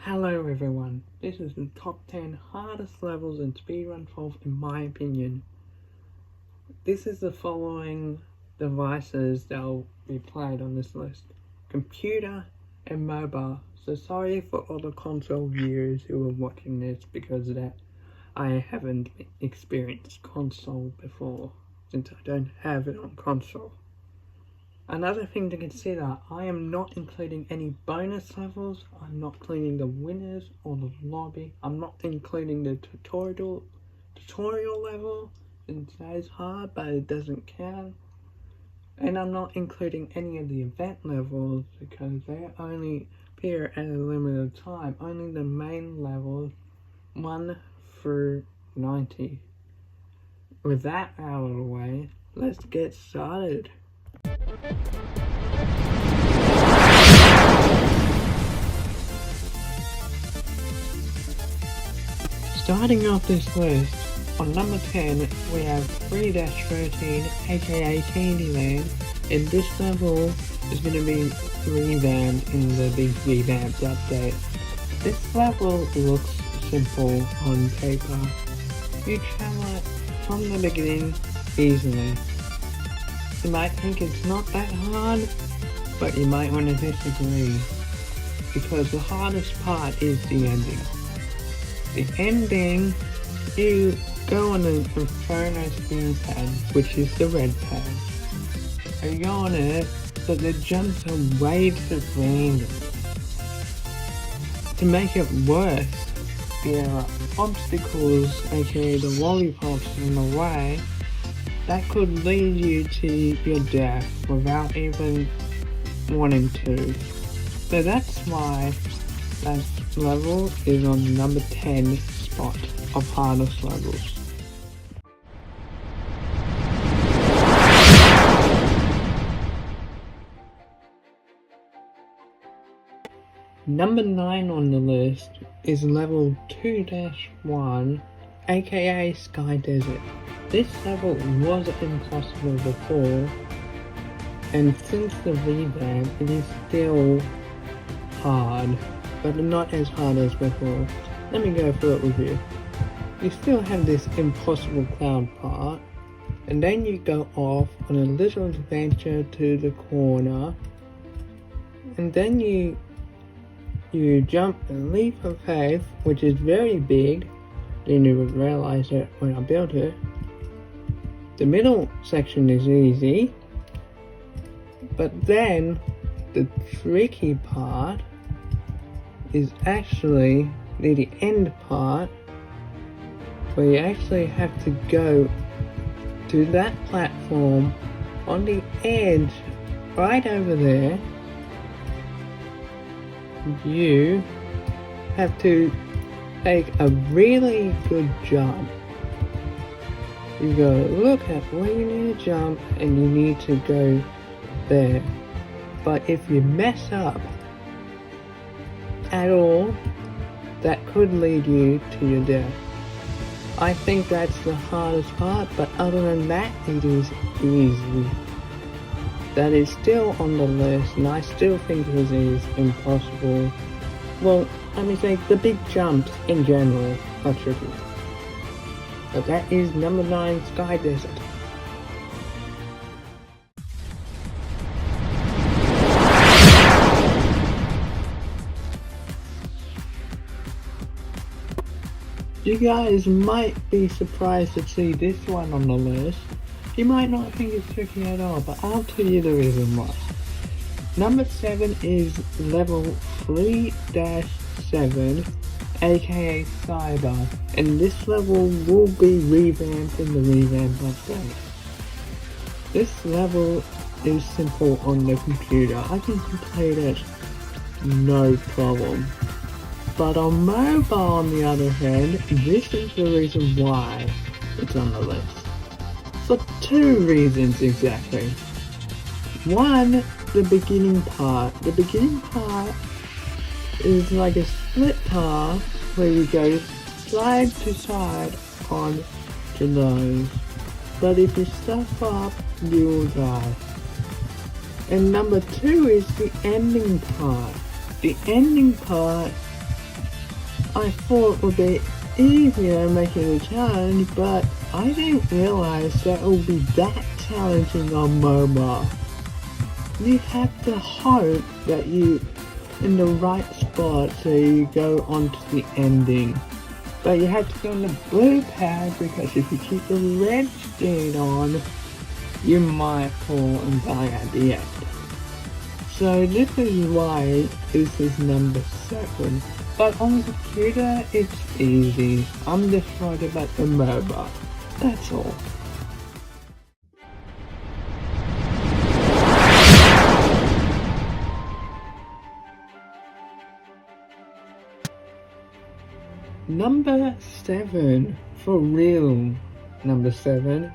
Hello everyone, this is the top 10 hardest levels in speedrun 12 in my opinion. This is the following devices that will be played on this list: computer and mobile. So sorry for all the console viewers who are watching this because that I haven't experienced console before, since I don't have it on console. Another thing to consider, I am not including any bonus levels, I'm not including the winners or the lobby, I'm not including the tutorial level, since that is hard but it doesn't count. And I'm not including any of the event levels because they only appear at a limited time, only the main levels 1 through 90. With that out of the way, let's get started. Starting off this list, on number 10 we have 3-13 aka Candyman, and this level is going to be revamped in the big revamped update. This level looks simple on paper. You travel it from the beginning easily. You might think it's not that hard, but you might want to disagree, because the hardest part is the ending. The ending, you go on the Inferno speed pad, which is the red pad. You go on it, but the jumps are way too random. To make it worse, there are obstacles, aka the lollipops in the way, that could lead you to your death without even wanting to. So that's why that level is on the number 10 spot of hardest levels. Number 9 on the list is level 2-1 aka Sky Desert. This level was impossible before, and since the revamp it is still hard, but not as hard as before. Let me go through it with you. You still have this impossible cloud part, and then you go off on a little adventure to the corner, and then you jump a leap of faith, which is very big. Didn't even realize it when I built it. The middle section is easy, but then the tricky part is actually the end part, where you actually have to go to that platform on the edge right over there. You have to take a really good jump. You gotta look at where you need to jump and you need to go there. But if you mess up at all, that could lead you to your death. I think that's the hardest part, but other than that, it is easy. That is still on the list, and I still think it is impossible. Well, let me say, the big jumps in general are tricky. But that is number 9, Sky Desert. You guys might be surprised to see this one on the list. You might not think it's tricky at all, but I'll tell you the reason why. Number 7 is level 3-7 aka Cyber, and this level will be revamped in the revamp update. This level is simple on the computer. I can complete it no problem. But on mobile, on the other hand, this is the reason why it's on the list. For 2 reasons exactly. One, the beginning part. The beginning part is like a split path where you go side to side on to those. But if you stuff up, you will die. And number 2 is the ending part. The ending part I thought would be easier making a challenge, but I didn't realize that it would be that challenging on mobile. You have to hope that you're in the right spot so you go on to the ending. But you have to go on the blue pad because if you keep the red screen on, you might fall and die at the end. So this is why this is number 7. But on the computer, it's easy. I'm just worried about the mobile. That's all. Number 7, for real, number 7,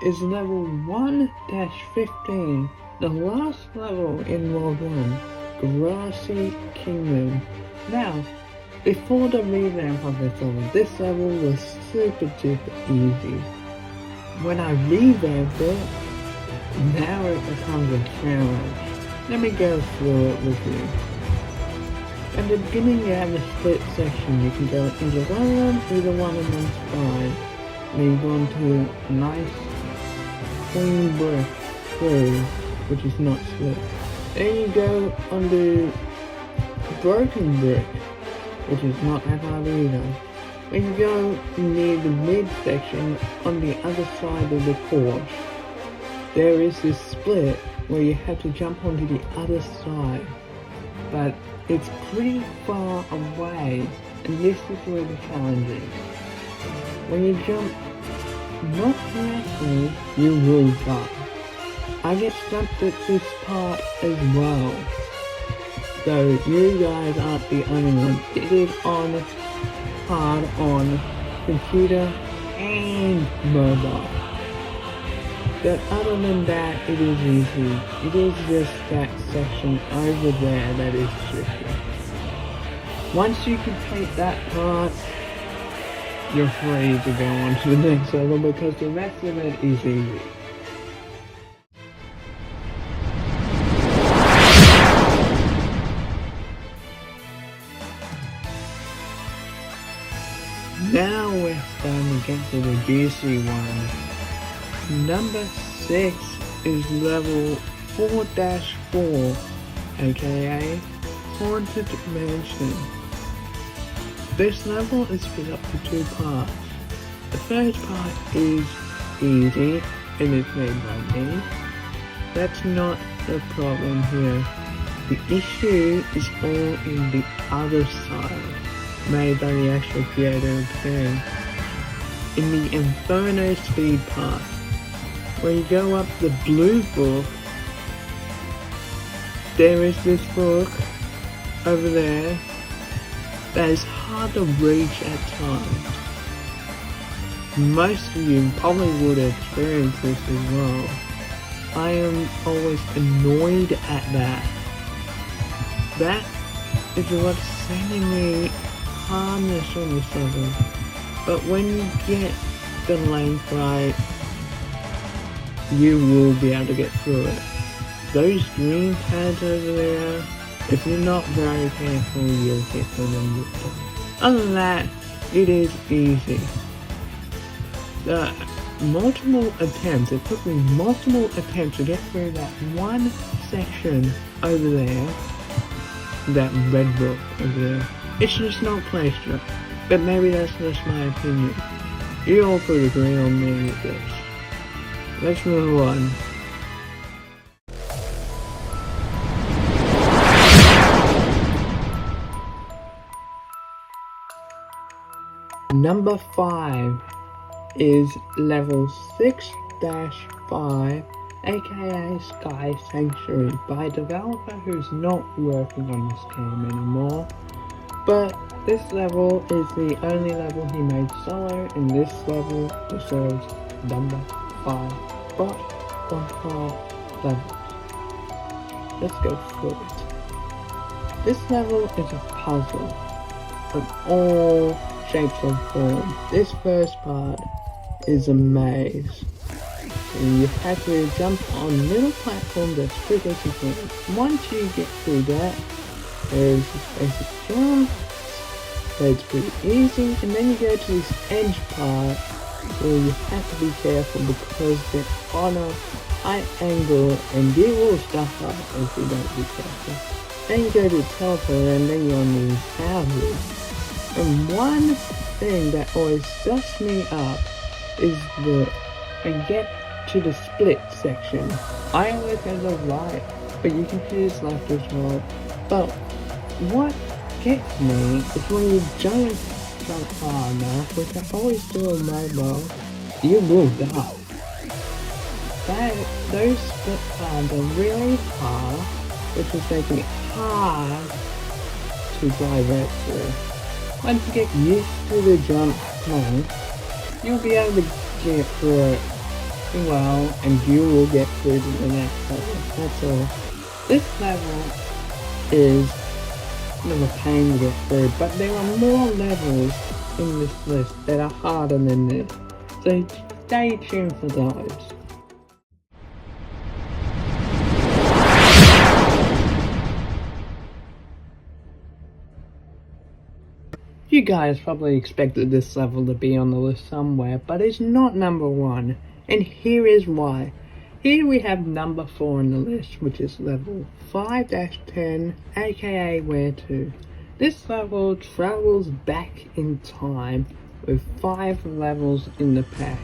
is level 1-15, the last level in World 1, Grassy Kingdom. Now, before the revamp of this level was super duper easy. When I revamped it, now it becomes a challenge. Let me go through it with you. At the beginning you have a split section. You can go either one and one's fine. Then you go into nice clean brick through, which is not split. Then you go onto broken brick, which is not that hard either. When you go near the mid section on the other side of the course, there is this split where you have to jump onto the other side. But it's pretty far away, and this is where the challenge is. When you jump not correctly, you will die. I get stumped at this part as well. So you guys aren't the only ones. It is hard on computer and mobile. But other than that, it is easy. It is just that section over there that is tricky. Once you complete that part, you're free to go on to the next level because the rest of it is easy. Now we're starting to get to the juicy one. Number 6 is level 4-4, aka Haunted Mansion. This level is split up to 2 parts. The first part is easy and is made by me. That's not the problem here. The issue is all in the other side, made by the actual creator of the game. In the Inferno speed part, where you go up the blue book, there is this book over there that is hard to reach at times. Most of you probably would experience this as well. I am always annoyed at that. That is what's sending me hardness on this level. But when you get the length right, you will be able to get through it. Those green pads over there, if you're not very careful, you'll hit them and rip them. Other than that, it is easy. The multiple attempts, it took me multiple attempts to get through that one section over there, that red book over there. It's just not placed right, but maybe that's just my opinion. You all could agree on me with this. Let's move on. Number 5 is level 6-5, aka Sky Sanctuary, by a developer who's not working on this game anymore. But this level is the only level he made solo, and this level deserves number 5 spot on 5 levels. Let's go through it. This level is a puzzle of all shapes and forms. This first part is a maze, and you have to jump on little platforms as quick as you can. Once you get through that, there's this basic jump, so it's pretty easy. And then you go to this edge part where you have to be careful because they're on a high angle and you will stuff up if you don't be careful. Then you go to teleport and then you're on these houses. And one thing that always stuffs me up is I get to the split section. I always have the right, but you can choose left as well. But what gets me is when you don't jump far enough, which I always do on mobile, you will die. Those split paths are really hard, which is making it hard to drive right through. Once you get used to the jump mode, you'll be able to get through it well, and you will get through to the next level. That's all. This level is a pain to get through, but there are more levels in this list that are harder than this, so stay tuned for those. You guys probably expected this level to be on the list somewhere, but it's not number 1, and here is why. Here we have number 4 on the list, which is level 5-10, aka Where To. This level travels back in time with 5 levels in the pack,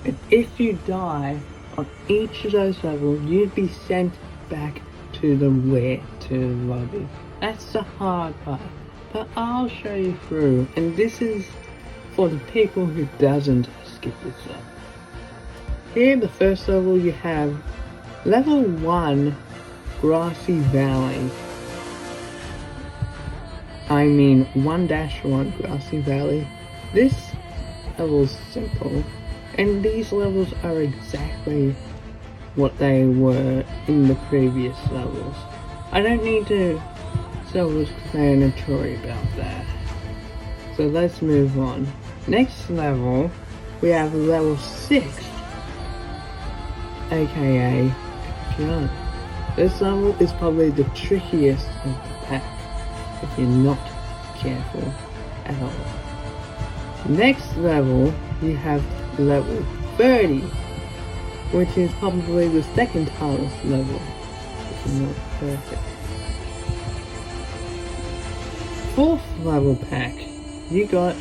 and if you die on each of those levels, you'd be sent back to the Where To lobby. That's the hard part. But I'll show you through, and this is for the people who doesn't skip this level. Here, the first level, you have level 1, Grassy Valley. I mean 1-1 Grassy Valley. This level's simple, and these levels are exactly what they were in the previous levels. I don't need to self-explanatory about that. So let's move on. Next level, we have level 6, aka Jump. This level is probably the trickiest of the pack if you're not careful at all. Next level, you have level 30, which is probably the second hardest level if you're not perfect. 4th level pack, you got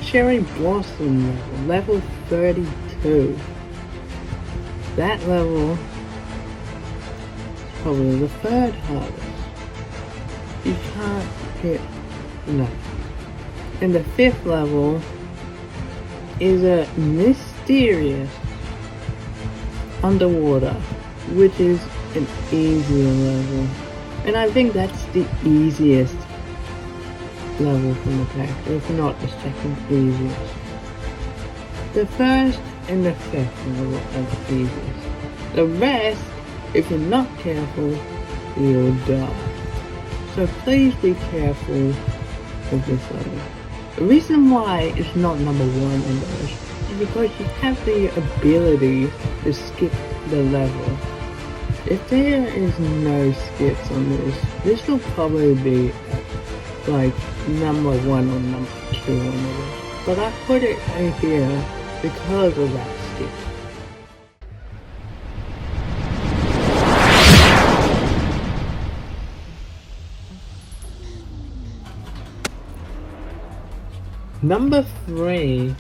Cherry Blossom level 32. That level is probably the 3rd hardest. You can't hit enough. And the 5th level is a mysterious underwater, which is an easier level. And I think that's the easiest level from the pack, if not the second easiest. The 1st and the 5th level are the easiest. The rest, if you're not careful, you'll die. So please be careful with this level. The reason why it's not number 1 on the list is because you have the ability to skip the level. If there is no skips on this will probably be like number 1 or number 2 on the list. But I put it in here because of that skip. Number 3,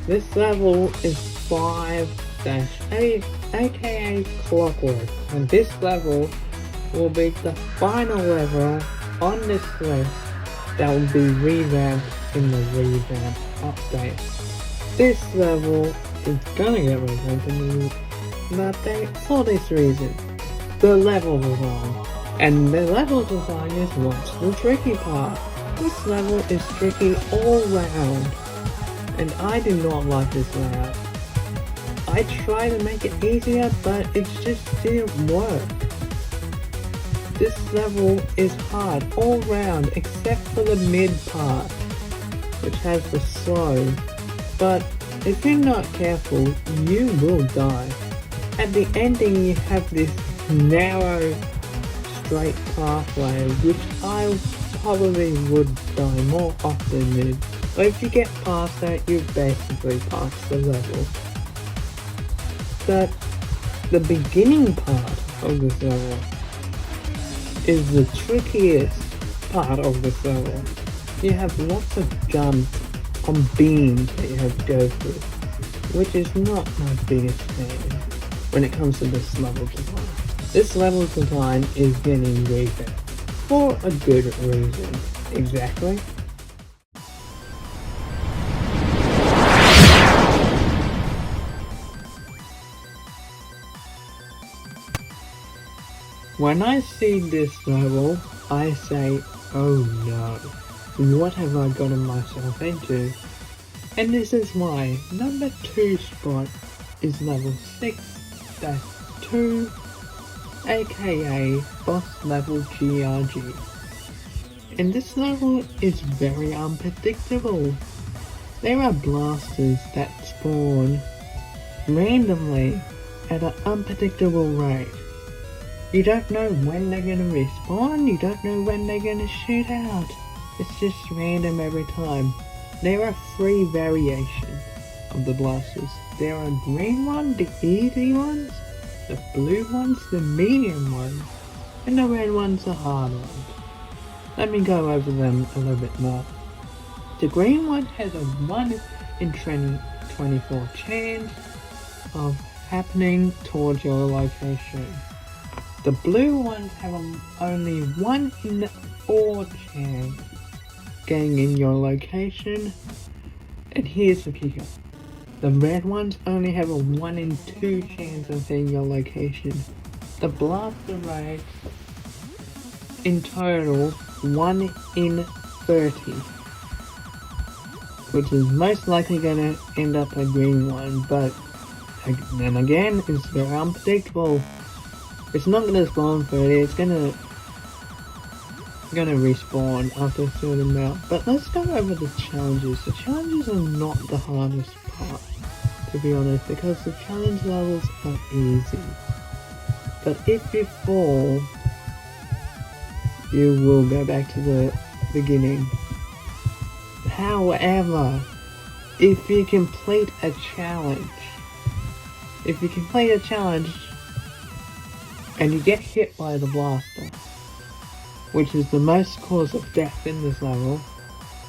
this level is 5-8, aka Clockwork, and this level will be the final level on this list that will be revamped in the revamp update. This level is gonna get revamped in the update for this reason. The level design. And the level design is what's the tricky part. This level is tricky all round, and I do not like this layout. I tried to make it easier, but it just didn't work. This level is hard all round except for the mid part, which has the slow, but if you're not careful, you will die. At the ending you have this narrow straight pathway, which I probably would die more often mid, but if you get past that, you've basically passed the level. But the beginning part of this level is the trickiest part of this level. You have lots of jumps on beams that you have to go through, which is not my biggest fan when it comes to this level design. This level design is getting revamped for a good reason. Exactly. When I see this level, I say, oh no, what have I gotten myself into? And this is why number 2 spot is level 6-2, aka boss level GRG. And this level is very unpredictable. There are blasters that spawn randomly at an unpredictable rate. You don't know when they're gonna respawn, you don't know when they're gonna shoot out. It's just random every time. There are 3 variations of the blasters. There are green ones, the easy ones, the blue ones, the medium ones, and the red ones, the hard ones. Let me go over them a little bit more. The green one has a 1 in 24 chance of happening towards your location. The blue ones have only 1 in 4 chance getting in your location. And here's the kicker. The red ones only have a 1 in 2 chance of hitting your location. The blaster rate in total 1 in 30. Which is most likely gonna end up a green one, but then again, it's very unpredictable. It's not gonna spawn 30, it's gonna respawn after a certain amount. But let's go over the challenges. The challenges are not the hardest part, to be honest, because the challenge levels are easy. But if you fall, you will go back to the beginning. However, if you complete a challenge, and you get hit by the blaster, which is the most cause of death in this level,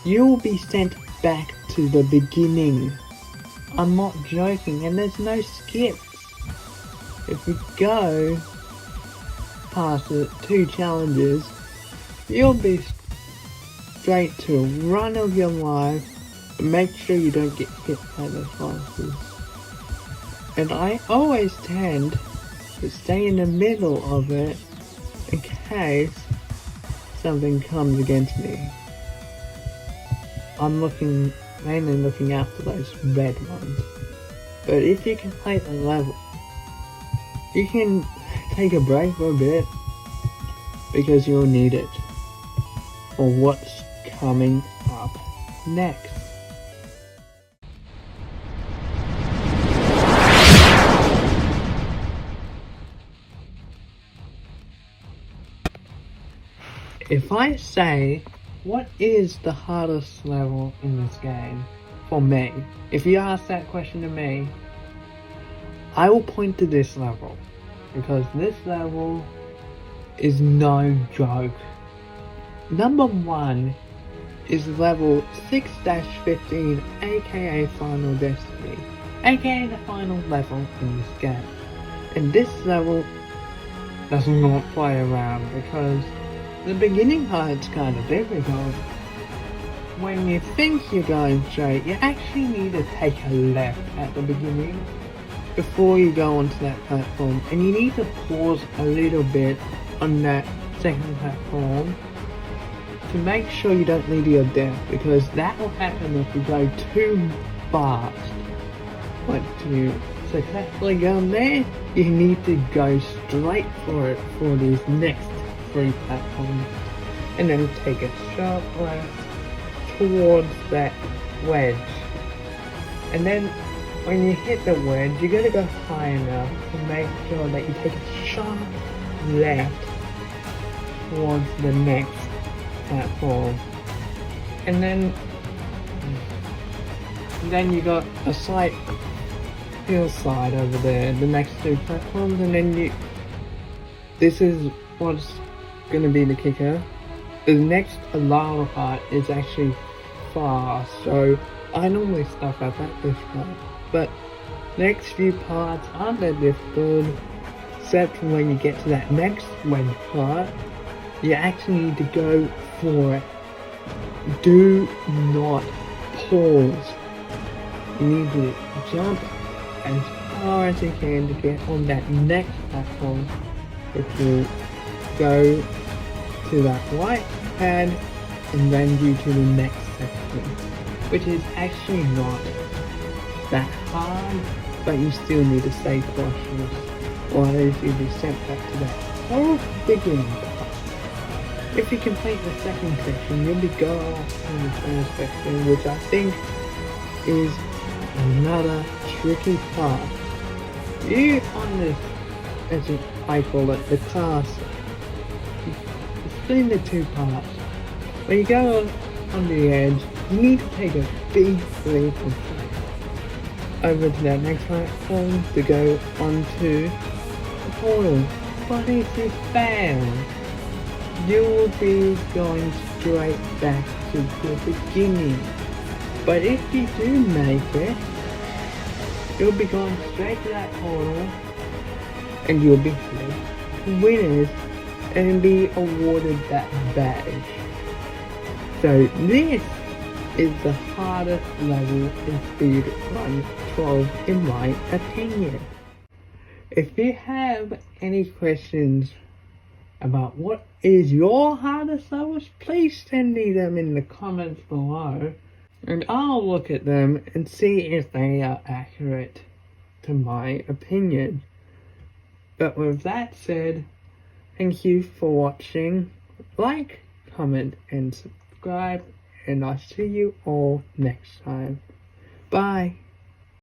you will be sent back to the beginning. I'm not joking, and there's no skips. If you go past the 2 challenges, you'll be straight to run of your life, but make sure you don't get hit by the blasters. And I always tend to stay in the middle of it in case something comes against me. I'm mainly looking out for those red ones. But if you complete the level, you can take a break for a bit, because you'll need it for what's coming up next. If I say, what is the hardest level in this game for me? If you ask that question to me, I will point to this level, because this level is no joke. Number 1 is level 6-15, aka Final Destiny, aka the final level in this game. And this level does not play around, because the beginning part's kind of difficult. When you think you're going straight, you actually need to take a left at the beginning before you go onto that platform, and you need to pause a little bit on that second platform to make sure you don't lead to your death, because that will happen if you go too fast. But to successfully go on there, you need to go straight for it for these next 3 platforms, and then take a sharp left towards that wedge. And then when you hit the wedge, you gotta go high enough to make sure that you take a sharp left towards the next platform. And then you got a slight hillside over there, the next two platforms, and then this is what's gonna be the kicker. The next lava part is actually fast, so I normally stuff up at this part, but next few parts aren't that difficult, except for when you get to that next wedge part, you actually need to go for it. Do not pause. You need to jump as far as you can to get on that next platform, which will go to that white pad and then you to the next section, which is actually not that hard, but you still need to stay cautious, or else you'll be sent back to that whole beginning part. If you complete the second section, you'll be going off on the first section, which I think is another tricky part. You on this, as I call it, the class, split into two parts. When you go on the edge, you need to take a big leap of faith over to that next platform to go onto the portal. But if you fail, you will be going straight back to the beginning. But if you do make it, you'll be going straight to that portal and you'll be winners and be awarded that badge. So this is the hardest level in Speedrun 12 in my opinion. If you have any questions about what is your hardest levels, please send me them in the comments below, and I'll look at them and see if they are accurate to my opinion. But with that said, thank you for watching. Like, comment, and subscribe, and I'll see you all next time. Bye.